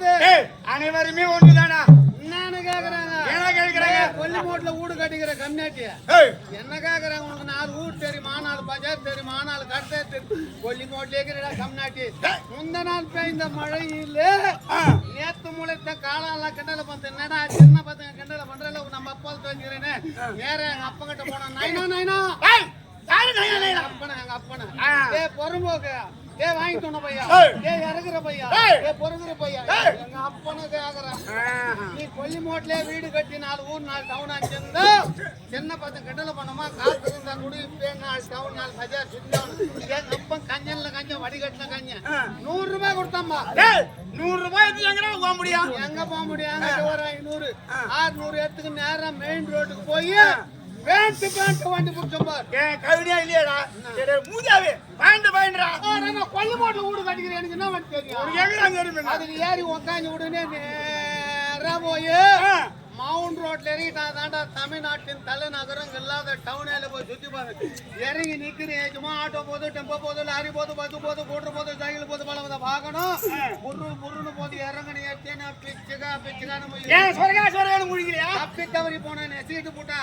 கிடையாது. அனைவருமே ஒன்றுதானா? என்னன்னு கேக்குறாங்க? என்ன கேக்குறாங்க? கொல்லிமோட்ல வீடு கட்டிக்கிற கம்யூனிட்டி என்ன கேக்குறாங்க? உனக்கு 4 ஊர் தெரியுமா, 4 பஜார் தெரியுமா, 4 கடை தெரியும். கொல்லிமோட்ல இருக்கிற கம்யூனிட்டி முந்த நாள் பெய்ந்த மழையில நேத்து முளைத்த காலெல்லாம் கிண்டல பண்ற என்னடா சின்ன பசங்க கிண்டல பண்றல நம்ம அப்பா தெரிஞ்சுக்கிறேன்னு நேர எங்க அப்பா கிட்ட போனா நைனா அப்பன எங்க அப்பன பொறும்போக்கு வாங்கிட்டு வந்த பையா இறக்குற பையா பொறுக்கிற பையா எங்க அப்பனு கேக்குறேன். நீ கொல்லிமோட்லயே வீடு கட்டி 4 ஊர் 4 டவுன் ஆச்சிருந்தா சின்ன பசங்க கிண்டல பண்ணமா காசு இருந்தா கூட 4 டவுன் 4 பஜார் சுத்தம். எங்க அப்பன் கஞ்சன்ல கஞ்சம் வடிகட்டின கஞ்சன் 100 ரூபாய் கொடுத்தாம்பா. 100 ரூபாய் எங்க போக முடியும்? எங்க போக முடியும்? ஒரு 500 600 எடுத்துக்கு நேரா மெயின் ரோட்டுக்கு போய் பேண்ட் வண்டி புடிச்சோம் பார். கவிதையா இல்லையாடா? மூஜாவே பாயிண்ட்ரா. நான் கொல்லிமோட்ல வீடு கட்டிக்கிறேன். எனக்கு என்ன வண்டி தெரியும்? அதுக்கு ஏறி உக்காந்து உடனே நேரா போய் மவுண்ட் ரோட்ல இறங்கிட்டா தாண்டா தமிழ்நாட்டின் தலைநகரம் இல்லாத டவுனில போய் சுத்தி பாருங்க. இறங்கி நிக்கிறேன். சும்மா ஆட்டோ போது, டெம்போ போது, லாரி போது, பஸ் போது, கூட்டு போது, சைக்கிள் போது, பல பார்க்கணும். புருன்னு போது இறங்கணும். ஏத்தேனா பிச்சுக்கான்னு தப்பி தவறி போனேன். சீட்டு போட்டா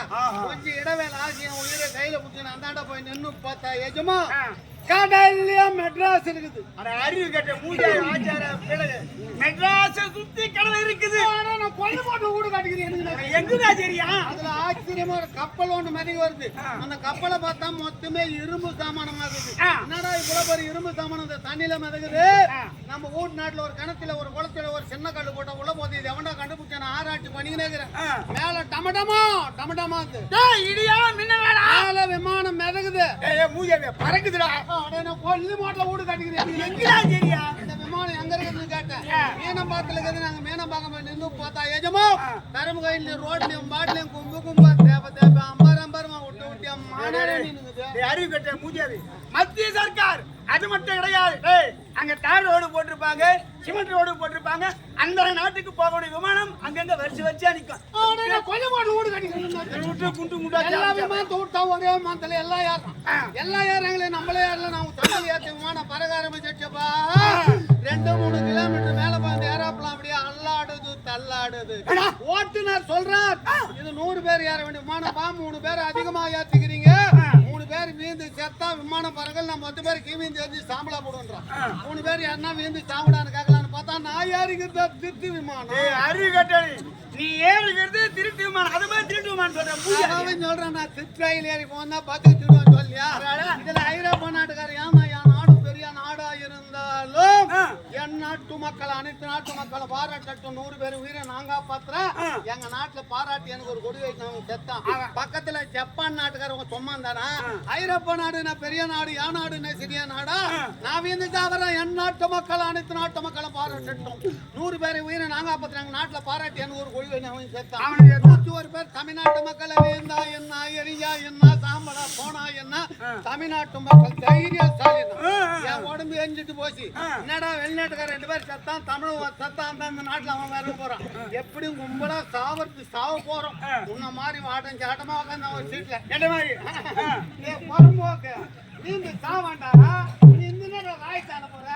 கொஞ்சம் இடவேல ஆகி உயிரை கையில புடிச்சு அந்தாண்ட போய் நின்னு பார்த்தா எஜமா கடல்ல மெட்ராஸ் இருக்குது. அறிவு கட்ட மூஜா ஆச்சார மெட்ராஸ் சுத்தி கடல் இருக்குது. நான் கொல்லிமோட்ல வீடு கட்டிக்கிறேன். எங்கடா சரியா? அதுல ஆச்சரியமா ஒரு கப்பல் ஒண்ணு மதிக்க வருது. அந்த கப்பலை பார்த்தா மொத்தமே இரும்பு சாமானமா இருக்குது. என்னடா இவ்வளவு பெரிய இரும்பு சாமானம் அந்த தண்ணியில மிதக்குது? நம்ம ஊர் நாட்டுல ஒரு கிணத்துல ஒரு குளத்துல ஒரு சின்ன கல்லு போட்டா உள்ள போது இது எவன்டா கண்டுபிடிச்சா ஆராய்ச்சி பண்ணிக்கினே இருக்கிறேன். மேல டமடமா இடியா மின்னலடா மேல விமானம் மிதக்குது. மூஜாவே பறக்குதுடா. கொல்லிமோட்ல வீடு கட்டிக்கிறேன். எங்கடா சரியா? இந்த விமானம் எங்க இருக்குதுன்னு கேட்டேன். மீனம்பாக்கத்துல இருக்குது. நாங்க மீனம்பாக்கம் நின்று பார்த்தா எஜமா கரும்பு கையில ரோட்லயும் பாட்டிலையும் கும்பா தேப்ப அம்பரமா விட்டு மாநாடு நின்னுக்குது. அறிவு கட்ட மூஜாவே மத்திய சர்க்கார் அது மட்டும் கிடையாது. அங்க தார் ரோடு போட்டிருப்பாங்க, சிமெண்ட் ரோடு போட்டிருப்பாங்க. அந்த நாட்டுக்கு போகக்கூடிய விமானம் அங்கங்க வரிசையா நிக்கும். கொல்லிமோட்ல வீடு கட்டிக்கிறேன். குண்டு குண்டா எல்லா விமானத்தை விட்டா ஒரே விமானத்துல எல்லா யாரும் நம்மளே யாரில் நான் தமிழ் ஏற்ற விமானம் பறக்க ஆரம்பிச்சப்பா 2-3 கிலோமீட்டர் மேல பார்த்து ஏறாப்பலாம். அப்படியே அல்லாடுது தள்ளாடுது. ஓட்டுநர் சொல்றார் இது 100 பேர் ஏற வேண்டிய விமானம் 3 பேர் அதிகமா ஏத்திக்கிறீங்க. 3 பேர் வீந்து செத்தா விமானம் பறக்கல். நம்ம 10 பேர் கீமீந்து ஏற்றி சாம்பலா போடுன்றோம். 3 பேர் யாருன்னா வீந்து சாம்பலான்னு கேட்கலான்னு பார்த்தா நான் ஏறிக்கிறது திருட்டு விமானம். அறிவு கட்டணி நீ ஏறுகிறது திருட்டு விமானம். அது மாதிரி திருட்டு விமானம் சொல்றேன். நான் திருச்சியில் ஏறி போனா பார்த்து திருடுவேன் சொல்லியா? இதுல ஐரோப்பா நாட்டுக்காரர் ஏமா என் நாடு பெரிய நாடா இருந்தாலும் என் நாட்டு மக்கள் அனைத்து நாட்டு மக்களை பாராட்டட்டும். 100 பேர் உயிரை நாங்க காப்பாத்துறேன். எங்க நாட்டுல பாராட்டி எனக்கு ஒரு கொடி வைக்கணும் செத்தான். பக்கத்துல ஜப்பான் நாட்டுக்காரங்க சும்மா தானா? ஐரோப்பா நாடு பெரிய நாடு, என் நாடு சிறிய நாடா? நான் வந்து தவிர என் நாட்டு மக்கள் அனைத்து நாட்டு மக்களை பாராட்டட்டும். 100 பேர் உயிரை நாங்க காப்பாத்துறாங்க. நாட்டுல பாராட்டி எனக்கு ஒரு கொடி வைக்கணும் செத்தான். 101 பேர் தமிழ்நாட்டு மக்களை வேந்தா என்ன, எரியா என்ன, சாம்பலா போனா என்ன, தமிழ்நாட்டு மக்கள் தைரியசாலி தான். என் உடம்பு எஞ்சிட்டு போச்சு. என்னடா வெளிநாட்டுக்கார 2 பேர் செத்தான், தமிழ் சத்தான் அந்த நாட்டுல அவன் வேற போறான். எப்படியும் கும்பலா சாவ போறோம். உன்ன மாதிரி வாட்டம் சாட்டமா உட்காந்து அவன் சீட்ல என்ன மாதிரி பொறும்போக்கு நீங்க சாவாண்டாரா? நீ இந்த நேரம் ராய்த்தான போற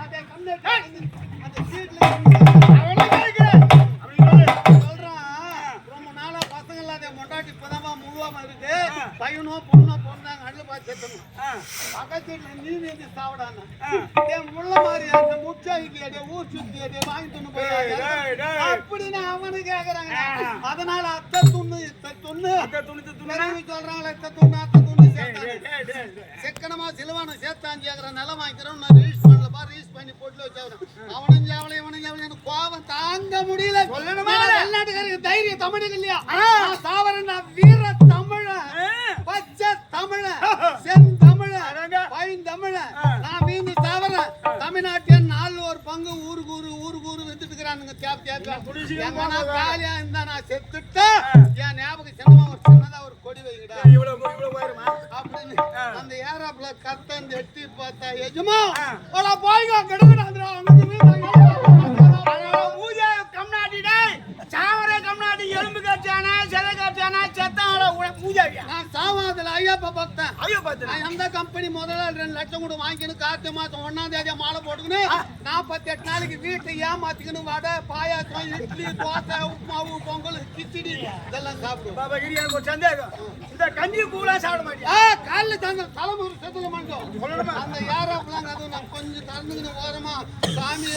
அதே கம்யூனிட்டி அந்த சீட்ல மொண்டாட்டி இப்பதாமா முழுவாம இருக்கு. பையனோ பொண்ணோ பொண்ணாங்க அண்ணு பார்த்து செத்தணும். பக்கத்துல நீ வந்து சாப்பிடான முள்ள மாதிரி அந்த முச்சாய்க்கு அடியே ஊர் சுத்தி அடியே வாங்கிட்டு போய் அப்படின்னு அவனு கேக்குறாங்க. அதனால அத்தை துண்ணு சொல்றாங்களே அத்தை துண்ணு செக்கனமா சிலுவான சேர்த்தாஞ்சி ஆகிற நிலம் வாங்கிக்கிறோம். நான் ரீல்ஸ் பண்ணலப்பா, ரீல்ஸ் பண்ணி போட்டு வச்சவன் அவனும் ஜாவலையும் கோவம் தாங்க முடியல. வெளிநாட்டுக்காரருக்கு தைரியம் தமிழ் இல்லையா? சாவரன் வீர தமிழ, பச்சை தமிழ, செந்தமிழ, பைந்தமிழ. நான் மீந்து சாவரன் தமிழ்நாட்டின் 4 பங்கு ஊருக்கு வித்துட்டு இருக்கிறானுங்க. எங்கன்னா காலியா இருந்தா நான் செத்துட்டா என் ஞாபகம் சின்னதா ஒரு கொடி வைங்கடா அப்படின்னு அந்த ஏராப்ல கத்தந்து எட்டி பார்த்தா எஜமா போய்ங்க கெடுக்கடா கம்நாட்டி சாவரே கம்நாட்டி எலும்பு காய்ச்சானா செதை காய்ச்சானா செத்தான பூஜாரியா? நான் சாவாதுல ஐயப்ப பக்தன். ஐயோ பாத்து நான் எந்த கம்பெனி முதல்ல 2 லட்சம் கூட வாங்கிக்கணும், கார்த்திகை மாசம் 1ஆம் தேதி மாலை போட்டுக்கணும், 48 நாளைக்கு வீட்டை ஏமாத்திக்கணும், வடை பாயாசம் இட்லி தோசை உப்புமாவு பொங்கல் கிச்சடி இதெல்லாம் சாப்பிடுவோம். பாபா கிரி எனக்கு ஒரு சந்தேகம், இந்த கஞ்சி பூலா சாப்பிட மாட்டியா? காலைல தங்க தலைமுறை செத்துல மாட்டோம் அந்த ஏரோப்ளான் அதுவும் நான் கொஞ்சம் தந்துக்கணும் ஓரமா சாமி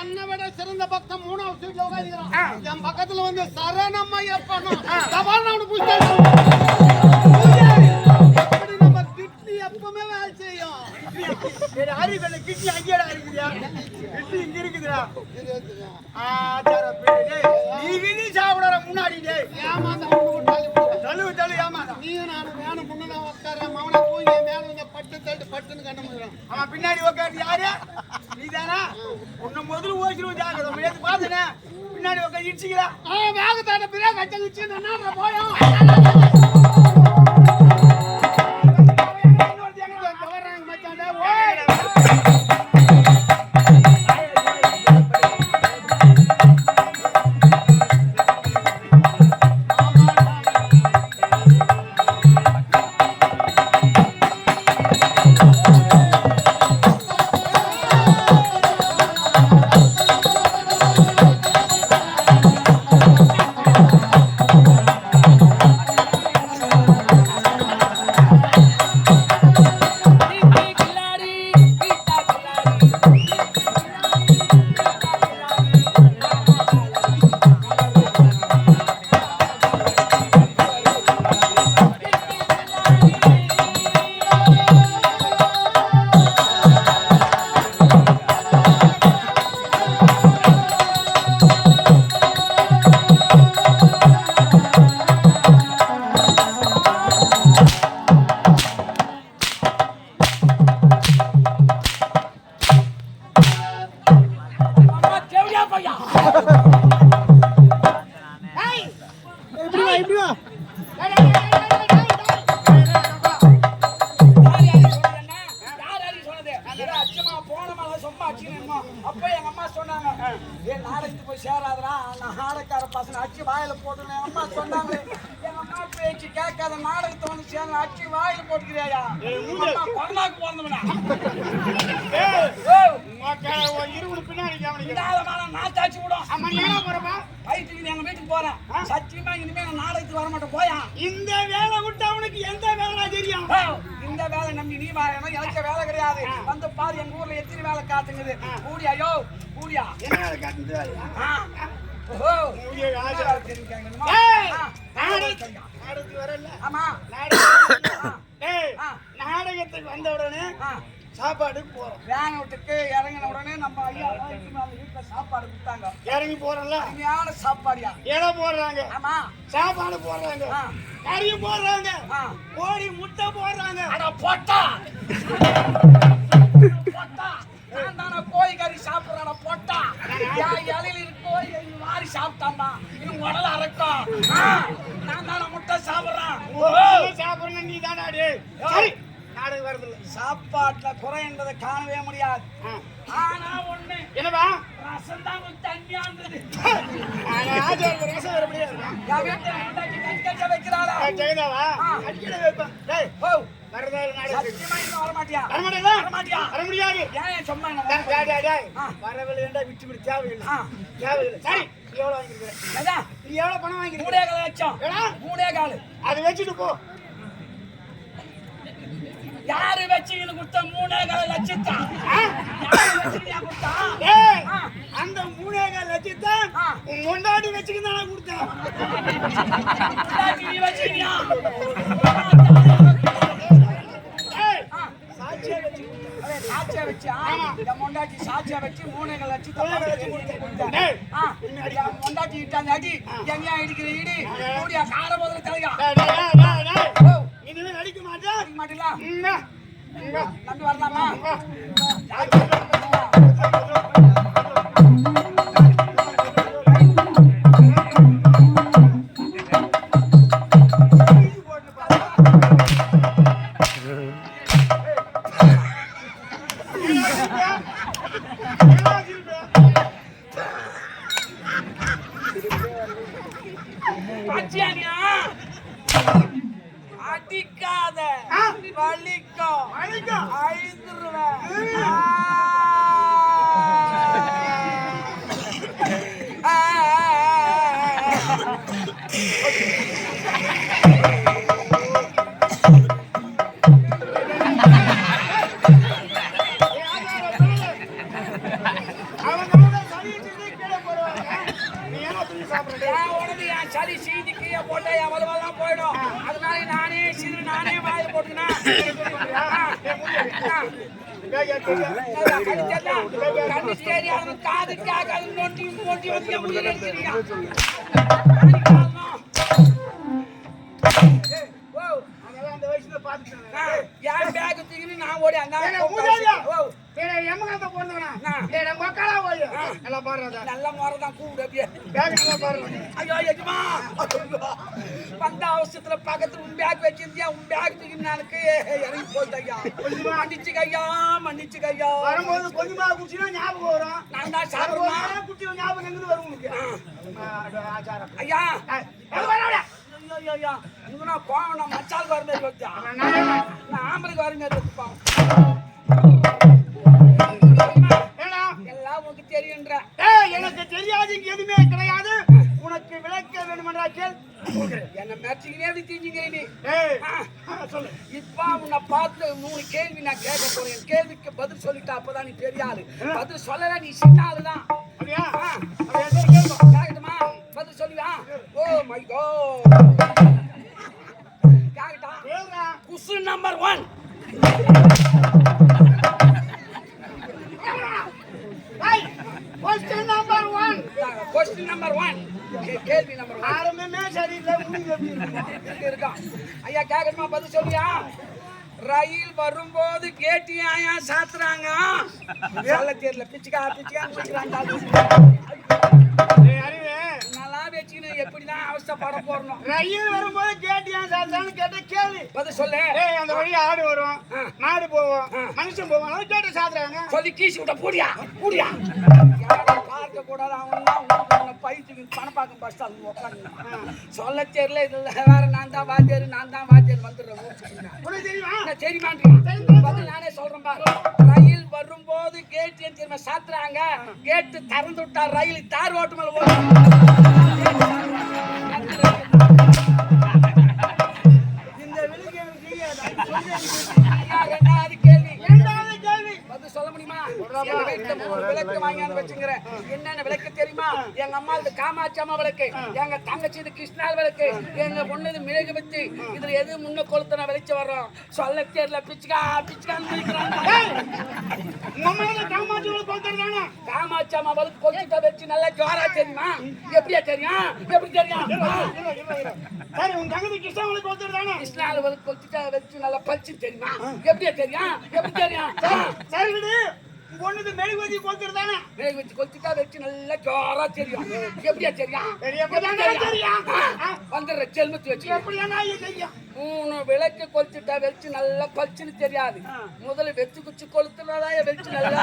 என்னை விட சிறந்த பக்தம் 3வது சீட்ல உட்காந்துக்கிறான். என் பக்கத்துல வந்து சரணம்மா எப்பனும் தபால் புஷ்டம் நம்ம கிட்னி எப்பவுமே வேலை செய்யும். அறிவு கிட்னி அங்கேடா இருக்குதியா? கிட்னி இங்க இருக்குதுடா. நீ விதி சாப்பிடுற முன்னாடி ஏமாந்த தள்ளு தள்ளு ஏமாந்தா நீயும் நானும் வேணும் முன்னா உட்கார மவனை தூங்கி மேல வந்து பட்டு தட்டு பட்டுன்னு கண்ண முடியும். அவன் பின்னாடி உட்காந்து யாரு நீதானா? உன்னை முதல்ல ஓசிடுவோம் ஜாக்கிரதை நேற்று பார்த்தனே பின்னாடி உட்காந்து இடிச்சிக்கிறா. வேகத்தான பிரியா கட்டச்சு நான் போயும் அப்ப எங்க அம்மா சொன்னாங்க, ஏன் நாளைக்கு போய் சேராதரா நான் நாடகார பசங்க அச்சு வாயில போட்டுன்னு எங்க அம்மா சொன்னாங்க. எங்க அம்மா பேச்சு கேட்காத நாடகத்தை வந்து சேர்ந்து அச்சு வாயில போட்டுக்கிறியா? கொரோனாக்கு போனவனா பின்னாடி நாத்தாச்சு விடும். வயிற்றுக்கு எங்க வீட்டுக்கு போறேன். சத்தியமா இனிமே நான் நாடகத்துக்கு வர மாட்டேன். போயா இந்த வேலை விட்டு அவனுக்கு எந்த வேலை தெரியும்? இந்த வேலை நம்பி நீ வாயணும், எனக்கு வேலை கிடையாது. வந்து பாரு எங்க ஊர்ல எத்தனை வேலை காத்துங்குது. கூடியா யோ கூடியா என்ன வேலை காட்டுது? நாடகத்துக்கு வந்த உடனே சாப்பாடு போறோம். வேன் விட்டுக்கு இறங்கின உடனே நம்ம ஐயா வீட்டுல சாப்பாடு கொடுத்தாங்க. இறங்கி போறோம்ல, அருமையான சாப்பாடியா இலை போடுறாங்க, ஆமா சாப்பாடு போடுறாங்க, கறி போடுறாங்க, கோழி முட்டை போடுறாங்க. அட போட்டா போட்டா நான் தானே கோழி கறி சாப்பிடுறேன். போட்டா இலையில கோழி மாறி சாப்பிட்டாமா இது உடல அரைக்கும். நான் தானே முட்டை சாப்பிடுறேன். சாப்பிடுங்க நீ தானே. சரி நாடகம் வருது, சாப்பாட்டுல குறை என்பதை காணவே முடியாது. ஆனா ஒண்ணு என்னவா? ரசம் தான் தண்ணியா இருந்தது. ரசம் வர முடியாது. வைக்கிறாளா ஜெயதாவா வரமாட்டியா? வரமாட்டியா? வர முடியாது. ஏன் சும்மா வரவில்லை விட்டு விட்டு தேவையில்லை தேவையில்லை. சரி எவ்வளவு வாங்கிருக்க? நீ எவ்வளவு பணம் வாங்கிருக்க? 3.25 லட்சம். 3.25 அதை வச்சுட்டு போ. யாரு வச்சுக்கின்னு கொடுத்த 3.25 லட்சத்தா? அந்த 3.25 லட்சத்தை உன் முன்னாடி வச்சுக்கிட்டு தானே கொடுத்தேன். நீ வச்சுக்கியா? சாட்சியா வச்சா என் மொண்டாட்டி சாட்சியா வச்சு 3.25 லட்சத்தை மொண்டாட்டி இட்டாங்க அடி எங்கேயா இடிக்கிற இடி கூடியா கார முதல்ல தலையா இதுவே நடிக்க மாட்டேன். அடிக்க மாட்டீங்களா? நம்பி வரலாமா? பச்சியானியா அடிக்காத வலிக்கும் அழுதுருவேன் சளி சீதி கீழே போட்டா எவ்வளவெல்லாம் போயிடும். அதனால நானே சீது நானே வாயில போட்டுனா கண்ணு சரி அவன் காது கேட்காது நோட்டி நோட்டி வந்து முடியல எடுத்துறியா அந்த வயசுல பாத்துட்டேன். என் பேக் தூக்கின்னு நான் ஓடி அந்த எம்மகாத்த போறதுனா மக்களா போய் நல்லா பாடுறதா நல்ல முறைதான் கூப்பிடு அப்படியே பேக் நல்லா பாடுறேன். ஐயோ எஜமா வந்த அவசரத்துல பக்கத்துல உன் பேக் வச்சிருந்தியா உன் பேக் தூக்கி நானுக்கு இறங்கி போயிட்டா மன்னிச்சுக்கையா மன்னிச்சுக்கையா வரும்போது கொஞ்சமா குடிச்சினா ஞாபகம் வரும். நான் தான் சாப்பிடுவேன் குடிச்சு ஞாபகம் எங்க வரும் உங்களுக்கு ஆச்சாரம் ஐயா வரவிட ஐயோ ஐயா இவனா போவனா மச்சால் வர மாதிரி வச்சா நான் ஆம்பளைக்கு வர மாதிரி வச்சுப்பான் எல்லாம் உனக்கு தெரியுன்ற எனக்கு தெரியாது எதுவுமே கிடையாது. உனக்கு விளக்க வேணுமென்றா கேள். என்ன மெச்சிக்கினே எப்படி தெரிஞ்சுங்க நீ சொல்லு. இப்ப உன்னை பார்த்து 3 கேள்வி நான் கேட்க போறேன். கேள்விக்கு பதில் சொல்லிட்டா அப்பதான் நீ பெரிய ஆளு. பதில் சொல்லல நீ சின்ன ஆளுதான். அப்படியா? கேட்கட்டுமா? பதில் சொல்லுவா? Oh my god. கேட்கட்டா? குசு number 1. Question number 1. Question number 1. கேள்வி நம்பர் 1. ஆரம்பமே சரியில்லை. உங்களுக்கு எப்படி இருக்கும்? இருக்கா? ஐயா கேட்கட்டுமா? பதில் சொல்லியா? ரயில் வரும்போது கேட்டி ஆயா சாத்துறாங்க. சொல்ல தெரியல. பிச்சுக்கா நல்லா வச்சுன்னு எப்படிதான் அவஸ்தைப்பட போறணும். ரயில் வரும்போது கேட்டியா சாத்தான்னு கேட்ட கேள்வி பதில் சொல்லு. அந்த வழி ஆடு வரும், மாடு போவோம், மனுஷன் போவோம். கேட்டு சாத்துறாங்க. சொல்லி கீசி விட்ட பூடியா பூடியா பார்க்க கூடாது. அவன் பைத்துக்கு பணப்பாக்கம் பஸ் ஸ்டாண்ட் உட்காந்து சொல்ல தெரியல. இதுல வேற நான் தான் வாத்தியாரு வந்துடுறேன் தெரியுமா? பதில் நானே சொல்றேன் பாரு. ரயில் வரும்போது கேட்டு தெரியுமா சாத்துறாங்க. கேட்டு திறந்து விட்டா ரயில் தார் ஓட்டு மேல ரெண்டாவது கேள்வி பதில் சொல்ல முடியுமா? விளக்கு வாங்கி வச்சுக்கிறேன். என்னென்ன விளக்கு தெரியுமா? எங்க அம்மா இது காமாட்சி அம்மா விளக்கு, எங்க தங்கச்சி இது கிருஷ்ணால் விளக்கு, எங்க பொண்ணு இது மிளகு பத்தி. இதுல எது முன்ன கொளுத்தன வெளிச்சு வர்றோம் சொல்ல தெரியல. பிச்சுக்கா காமாட்சி அம்மா விளக்கு கொளுத்த வச்சு நல்லா ஜோரா தெரியுமா? எப்படியா தெரியும்? எப்படி தெரியும்? சரி, உன் தங்கச்சி கிருஷ்ணாவுக்கு கொளுத்துறானே. கிருஷ்ணால் விளக்கு கொளுத்திட்டா வச்சு நல்லா பறிச்சு தெரியுமா? எப்படியா தெரியும்? எப்படி தெரியும்? சரி விடு. பொண்ணுக்கு மெழுகுவத்தி கொளுத்துறானே. மெழுகுவத்தி கொளுத்திட்டா வச்சு நல்லா ஜோரா தெரியும். எப்படியா தெரியும்? வந்துடுற செல்மத்தி வச்சு 3 விளக்கு கொளுத்திட்டா வச்சு நல்லா பளிச்சுன்னு தெரியாது. முதல்ல வெச்சு குச்சி கொளுத்துறதா வச்சு நல்லா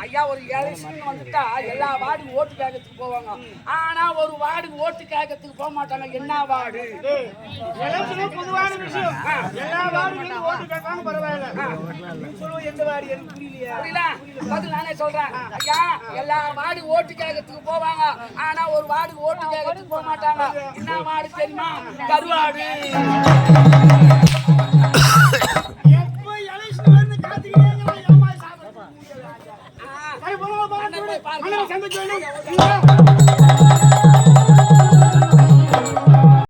ஐயா ஒரு எலெக்ஷன் வந்துட்டா எல்லா வார்டும் ஓட்டு கேட்கறதுக்கு போவாங்க. ஆனா ஒரு வார்டுக்கு ஓட்டு கேட்கறதுக்கு போக மாட்டாங்க. என்ன வார்டு? பொதுவான விஷயம். எல்லா வார்டுகளும் ஓட்டு கேட்காம பரவாயில்ல. எந்த வார்டு எனக்கு புரியல. பதில் நானே சொல்றேன். ஐயா எல்லா வார்டு ஓட்டு கேட்கறதுக்கு போவாங்க. ஆனா ஒரு வார்டுக்கு ஓட்டு கேட்கறதுக்கு போக மாட்டாங்க. என்ன வார்டு தெரியுமா? கருவாடு. எப்ப எலெக்ஷன் வந்து காத்துக்கிட்டே ஏமா சாப்பிடுறேன். சரி போங்க பாருங்க. சந்தைக்கு